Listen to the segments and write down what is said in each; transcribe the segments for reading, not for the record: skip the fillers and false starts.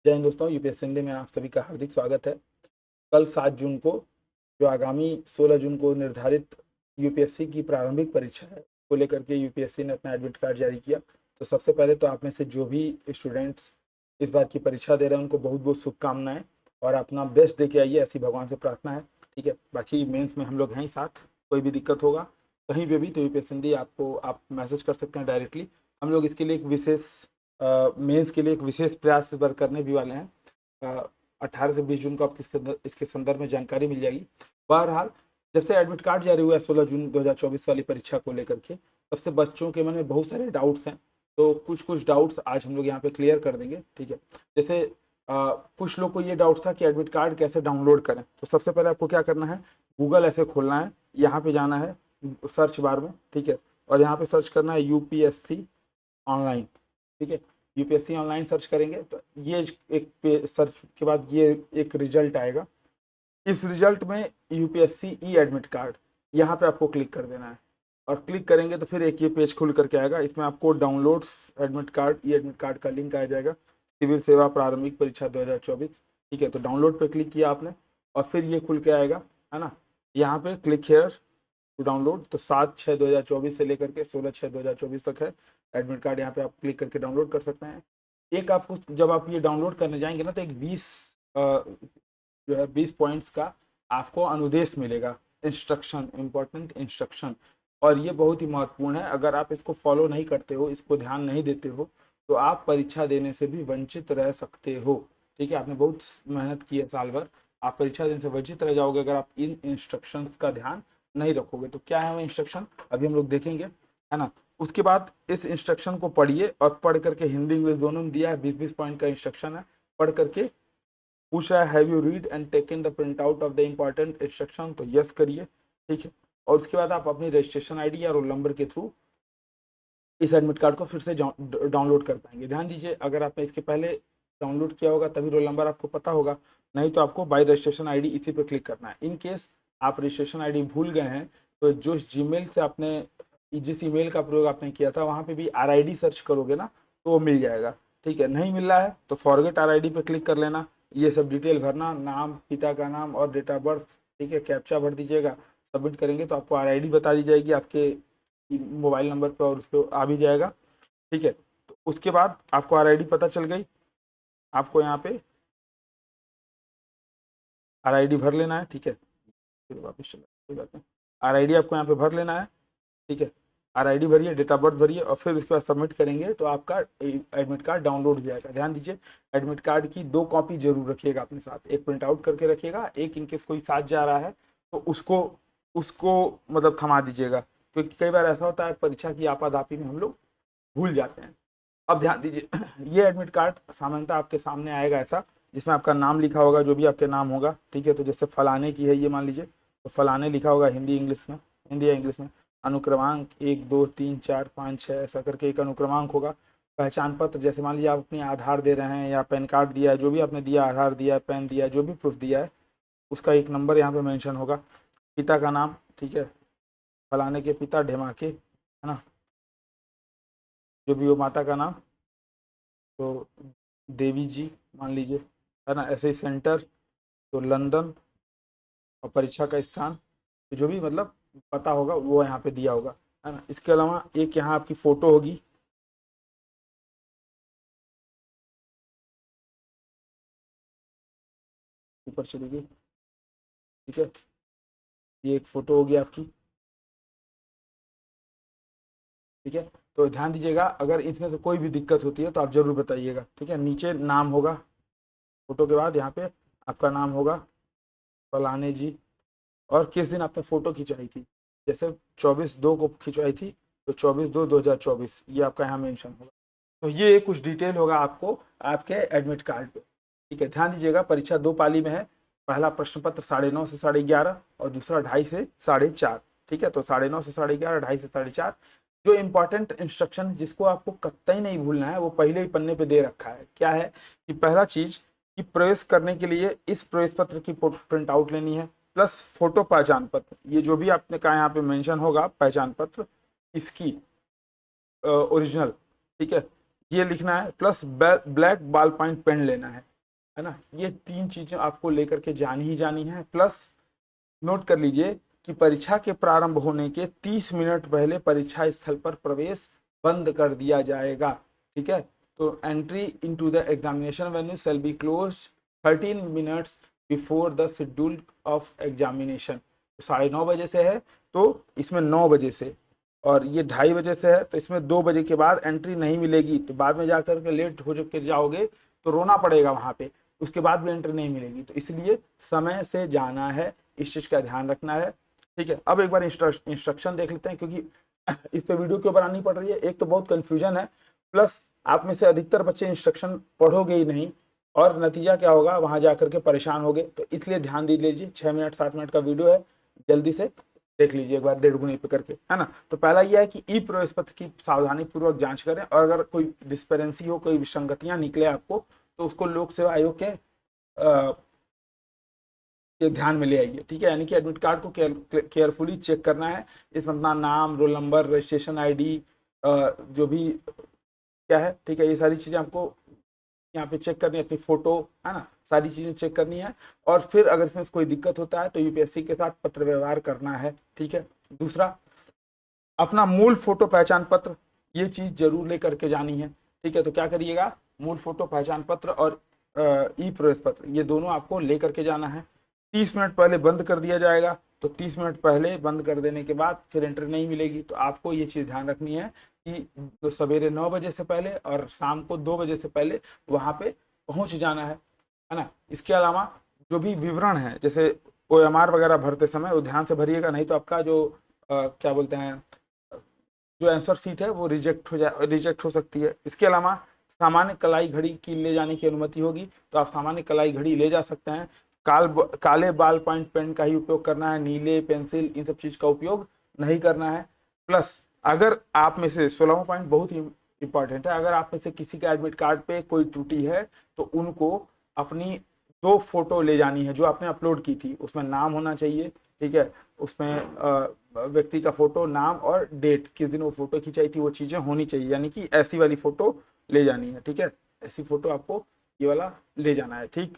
जय हिंद दोस्तों, यूपीएससी हिंदी में आप सभी का हार्दिक स्वागत है। कल 7 जून को जो आगामी 16 जून को निर्धारित यूपीएससी की प्रारंभिक परीक्षा है को लेकर के यूपीएससी ने अपना एडमिट कार्ड जारी किया। तो सबसे पहले तो आप में से जो भी स्टूडेंट्स इस बार की परीक्षा दे रहे हैं उनको बहुत बहुत शुभकामनाएं और अपना बेस्ट दे के आइए, ऐसी भगवान से प्रार्थना है। ठीक है, बाकी मेंस में हम लोग हैं ही साथ, कोई भी दिक्कत होगा कहीं पे भी तो यूपीएससी हिंदी आपको आप मैसेज कर सकते हैं डायरेक्टली। हम लोग इसके लिए एक विशेष मेंस के लिए एक विशेष प्रयास इस बार करने भी वाले हैं। 18 से 20 जून को आपको इसके संदर्भ में जानकारी मिल जाएगी। बहरहाल, जब से एडमिट कार्ड जारी हुआ है 16 जून 2024 वाली परीक्षा को लेकर के, तब से बच्चों के मन में बहुत सारे डाउट्स हैं। तो कुछ कुछ डाउट्स आज हम लोग यहाँ पे क्लियर कर देंगे। ठीक है, जैसे कुछ लोग को ये डाउट था कि एडमिट कार्ड कैसे डाउनलोड करें। तो सबसे पहले आपको क्या करना है, गूगल ऐसे खोलना है, यहाँ पे जाना है सर्च बार में। ठीक है, और यहाँ पे सर्च करना है यूपीएससी ऑनलाइन। ठीक है, यूपीएससी ऑनलाइन सर्च करेंगे तो ये एक सर्च के बाद ये एक रिजल्ट आएगा। इस रिजल्ट में यूपीएससी ई एडमिट कार्ड, यहाँ पे आपको क्लिक कर देना है और क्लिक करेंगे तो फिर एक ये पेज खुल करके आएगा। इसमें आपको डाउनलोड्स एडमिट कार्ड ई एडमिट कार्ड का लिंक आ जाएगा, सिविल सेवा प्रारंभिक परीक्षा 2024। ठीक है, तो डाउनलोड पे क्लिक किया आपने और फिर ये खुल के आएगा, है ना। यहाँ पे क्लिक हेयर टू डाउनलोड, तो 7/6/2024 से लेकर के 16/6/2024 तक है एडमिट कार्ड। यहाँ पे आप क्लिक करके डाउनलोड कर सकते हैं। एक आपको जब आप ये डाउनलोड करने जाएंगे ना तो एक 20 पॉइंट्स का आपको अनुदेश मिलेगा, इंस्ट्रक्शन, इंपॉर्टेंट इंस्ट्रक्शन। और ये बहुत ही महत्वपूर्ण है, अगर आप इसको फॉलो नहीं करते हो, इसको ध्यान नहीं देते हो, तो आप परीक्षा देने से भी वंचित रह सकते हो। ठीक है, आपने बहुत मेहनत की है साल भर, आप परीक्षा देने से वंचित रह जाओगे अगर आप इन इंस्ट्रक्शंस का ध्यान नहीं रखोगे। तो क्या है वो इंस्ट्रक्शन, अभी हम लोग देखेंगे, है ना। उसके बाद इस इंस्ट्रक्शन को पढ़िए और पढ़ करके, हिंदी इंग्लिश दोनों में दिया है, 20-20 पॉइंट का इंस्ट्रक्शन है। पढ़ करके पूछा है have you read and taken the print out of the important instruction, तो यस करिए। ठीक है, और उसके बाद आप अपनी रजिस्ट्रेशन आईडी या रोल नंबर के थ्रू इस एडमिट कार्ड को फिर से डाउनलोड कर पाएंगे। ध्यान दीजिए, अगर आपने इसके पहले डाउनलोड किया होगा तभी रोल नंबर आपको पता होगा, नहीं तो आपको बाय रजिस्ट्रेशन आईडी इसी पे क्लिक करना है। इन केस आप रजिस्ट्रेशन आईडी भूल गए हैं तो जो जीमेल से आपने, जिस ईमेल का प्रयोग आपने किया था वहाँ पे भी आरआईडी सर्च करोगे ना तो वो मिल जाएगा। ठीक है, नहीं मिल रहा है तो फॉरगेट आरआईडी पे क्लिक कर लेना। ये सब डिटेल भरना, नाम, पिता का नाम और डेट ऑफ बर्थ। ठीक है, कैप्चा भर दीजिएगा, सबमिट करेंगे तो आपको आरआईडी बता दी जाएगी आपके मोबाइल नंबर पर और उस पर आ भी जाएगा। ठीक है, तो उसके बाद आपको आरआईडी पता चल गई, आपको यहाँ पे आरआईडी भर लेना है। ठीक है, फिर वापस चला, कोई बात नहीं, आरआईडी आपको यहाँ पे भर लेना है। ठीक है, आरआईडी भरिए, डेट ऑफ बर्थ भरिए और फिर उसके बाद सबमिट करेंगे तो आपका एडमिट कार्ड डाउनलोड हो जाएगा। ध्यान दीजिए, एडमिट कार्ड की 2 कॉपी जरूर रखिएगा अपने साथ, एक प्रिंट आउट करके रखिएगा, एक इनकेस कोई साथ जा रहा है तो उसको उसको मतलब थमा दीजिएगा, क्योंकि कई बार ऐसा होता है परीक्षा की आपाधापी में हम लोग भूल जाते हैं। अब ध्यान दीजिए, ये एडमिट कार्ड सामान्यतः आपके सामने आएगा ऐसा, जिसमें आपका नाम लिखा होगा, जो भी आपके नाम होगा। ठीक है, तो जैसे फलाने की है ये मान लीजिए, तो फलाने लिखा होगा हिंदी इंग्लिश में, हिंदी या इंग्लिश में। अनुक्रमांक 1 2 3 4 5 6 ऐसा करके एक अनुक्रमांक होगा। पहचान पत्र, जैसे मान लीजिए आप अपने आधार दे रहे हैं या पैन कार्ड दिया है, जो भी आपने दिया, आधार दिया, पैन दिया, जो भी प्रूफ दिया है उसका एक नंबर यहाँ पे मेंशन होगा। पिता का नाम, ठीक है, फलाने के पिता ढेमाके, है ना, जो भी हो, माता का नाम तो देवी जी मान लीजिए, है ना, ऐसे ही सेंटर तो लंदन, और परीक्षा का स्थान तो जो भी मतलब पता होगा वो यहाँ पे दिया होगा, है ना। इसके अलावा एक यहाँ आपकी फोटो होगी, ऊपर चलेगी। ठीक है, ये एक फोटो होगी आपकी। ठीक है, तो ध्यान दीजिएगा, अगर इसमें से कोई भी दिक्कत होती है तो आप जरूर बताइएगा। ठीक है, नीचे नाम होगा, फोटो के बाद यहाँ पे आपका नाम होगा, फलाने जी, और किस दिन आपने फोटो खिंचवाई थी, जैसे 24/2 को खिंचवाई थी तो 24/2/2024 ये आपका यहाँ मेंशन होगा। तो ये कुछ डिटेल होगा आपको आपके एडमिट कार्ड पे। ठीक है, ध्यान दीजिएगा, परीक्षा 2 पाली में है। पहला प्रश्न पत्र 9:30 से 11:30 और दूसरा 2:30 से 4:30। ठीक है, तो 9:30 से 11:30, 2:30 से 4:30। जो इंपॉर्टेंट इंस्ट्रक्शन जिसको आपको कतई नहीं भूलना है वो पहले ही पन्ने पे दे रखा है। क्या है कि पहला चीज कि प्रवेश करने के लिए इस प्रवेश पत्र की प्रिंट आउट लेनी है, प्लस फोटो पहचान पत्र, ये जो भी आपने कहा यहाँ पे मेंशन होगा पहचान पत्र, इसकी ओरिजिनल। ठीक है, ये लिखना है, plus black ball point pen लेना है। है ना। ये 3 चीजें आपको लेकर के जानी ही जानी है। प्लस नोट कर लीजिए कि परीक्षा के प्रारंभ होने के 30 मिनट पहले परीक्षा स्थल पर प्रवेश बंद कर दिया जाएगा। ठीक है, तो entry into the examination venue shall be close 13 minutes before the schedule of examination. 9:30 बजे से है तो इसमें 9 बजे से, और ये 2:30 बजे से है तो इसमें 2 बजे के बाद एंट्री नहीं मिलेगी। तो बाद में जाकर के लेट हो के जाओगे तो रोना पड़ेगा वहां पे, उसके बाद भी एंट्री नहीं मिलेगी। तो इसलिए समय से जाना है, इस चीज का ध्यान रखना है। ठीक है, अब एक बार इंस्ट्रक्शन देख लेते हैं, क्योंकि इस पे वीडियो क्यों बनानी पड़ रही है, एक तो बहुत कंफ्यूजन है, प्लस आप में से अधिकतर बच्चे इंस्ट्रक्शन पढ़ोगे ही नहीं और नतीजा क्या होगा, वहां जाकर के परेशान होगे। तो इसलिए ध्यान दे लीजिए, 6 मिनट 7 मिनट का वीडियो है, जल्दी से देख लीजिए एक बार 1.5 गुनी पे करके, है ना। तो पहला यह है कि ई प्रवेश पत्र की सावधानी पूर्वक जांच करें, और अगर कोई डिस्पेरेंसी हो, कोई विसंगतियां निकले आपको, तो उसको लोक सेवा आयोग के ध्यान में ले आइए। ठीक है, यानी कि एडमिट कार्ड को केयरफुली चेक करना है। इसमें अपना नाम, रोल नंबर, रजिस्ट्रेशन आईडी, जो भी क्या है, ठीक है, ये सारी चीजें आपको यहाँ पे चेक करनी है, अपनी फोटो, है ना, सारी चीजें चेक करनी है। और फिर अगर इसमें कोई दिक्कत होता है तो यूपीएससी के साथ पत्र व्यवहार करना है। ठीक है, दूसरा, अपना मूल फोटो पहचान पत्र, ये चीज जरूर लेकर के जानी है। ठीक है, तो क्या करिएगा, मूल फोटो पहचान पत्र और ई प्रवेश पत्र, ये दोनों आपको लेकर के जाना है। 30 मिनट पहले बंद कर दिया जाएगा, तो 30 मिनट पहले बंद कर देने के बाद फिर एंट्री नहीं मिलेगी। तो आपको ये चीज ध्यान रखनी है कि तो सवेरे 9 बजे से पहले और शाम को 2 बजे से पहले वहां पे पहुंच जाना है ना। इसके अलावा जो भी विवरण है, जैसे OMR वगैरह भरते समय वो ध्यान से भरिएगा, नहीं तो आपका जो क्या बोलते हैं, जो आंसर सीट है वो रिजेक्ट हो सकती है। इसके अलावा सामान्य कलाई घड़ी की ले जाने की अनुमति होगी, तो आप सामान्य कलाई घड़ी ले जा सकते हैं। काले बाल पॉइंट पेन का ही उपयोग करना है, नीले पेंसिल इन सब चीज का उपयोग नहीं करना है। प्लस अगर आप में से 16वां पॉइंट बहुत ही इंपॉर्टेंट है, अगर आप में से किसी का एडमिट कार्ड पे कोई त्रुटि है तो उनको अपनी 2 फोटो ले जानी है जो आपने अपलोड की थी, उसमें नाम होना चाहिए। ठीक है, उसमें व्यक्ति का फोटो, नाम और डेट, किस दिन वो फोटो खिंचाई थी, वो चीजें होनी चाहिए, यानी कि ऐसी वाली फोटो ले जानी है। ठीक है, ऐसी फोटो आपको ये वाला ले जाना है। ठीक,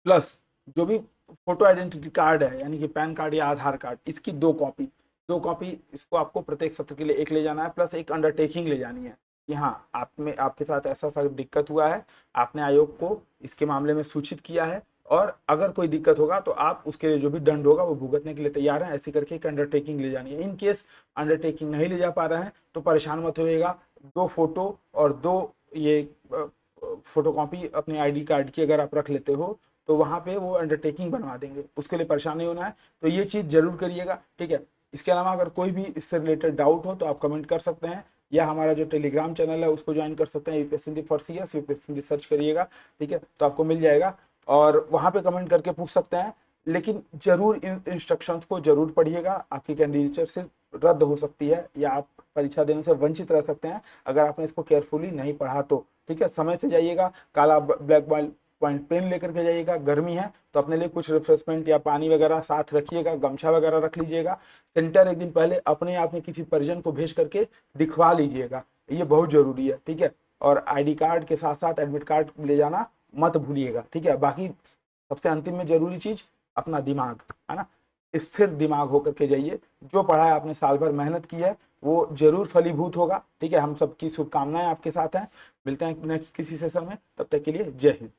प्लस जो भी फोटो आइडेंटिटी कार्ड है, यानी कि पैन कार्ड या आधार कार्ड, इसकी 2 कॉपी इसको आपको प्रत्येक सत्र के लिए एक ले जाना है। प्लस एक अंडरटेकिंग ले जानी है कि हाँ, आपके साथ ऐसा सा दिक्कत हुआ है, आपने आयोग को इसके मामले में सूचित किया है, और अगर कोई दिक्कत होगा तो आप उसके लिए जो भी दंड होगा वो भुगतने के लिए तैयार हैं, ऐसी करके एक अंडरटेकिंग ले जानी है। इन केस अंडरटेकिंग नहीं ले जा पा रहे हैं तो परेशान मत होइएगा, 2 फोटो और 2 ये फोटोकॉपी अपने आईडी कार्ड की अगर आप रख लेते हो तो वहां पे वो अंडरटेकिंग बनवा देंगे, उसके लिए परेशान नहीं होना है। तो ये चीज जरूर करिएगा। ठीक है, इसके अलावा अगर कोई भी इससे रिलेटेड डाउट हो तो आप कमेंट कर सकते हैं, या हमारा जो टेलीग्राम चैनल है उसको ज्वाइन कर सकते हैं, UPSC Hindi for CS, UPSC Hindi search करिएगा। ठीक है, तो आपको मिल जाएगा और वहां पे कमेंट करके पूछ सकते हैं। लेकिन जरूर इन इंस्ट्रक्शंस को जरूर पढ़िएगा, आपकी कैंडिडेचर से रद्द हो सकती है या आप परीक्षा देने से वंचित रह सकते हैं अगर आपने इसको केयरफुली नहीं पढ़ा तो। ठीक है, समय से जाइएगा, काला ब्लैक पॉइंट पेन लेकर के जाइएगा, गर्मी है तो अपने लिए कुछ रिफ्रेशमेंट या पानी वगैरह साथ रखिएगा, गमछा वगैरह रख लीजिएगा। सेंटर एक दिन पहले अपने आप में किसी परिजन को भेज करके दिखवा लीजिएगा, ये बहुत जरूरी है। ठीक है, और आईडी कार्ड के साथ साथ एडमिट कार्ड ले जाना मत भूलिएगा। ठीक है, बाकी सबसे अंतिम में जरूरी चीज अपना दिमाग, है ना, स्थिर दिमाग होकर के जाइए। जो पढ़ा है आपने साल भर मेहनत की है वो जरूर फलीभूत होगा। ठीक है, हम सबकी शुभकामनाएं आपके साथ हैं। मिलते हैं नेक्स्ट किसी सेशन में, तब तक के लिए जय हिंद।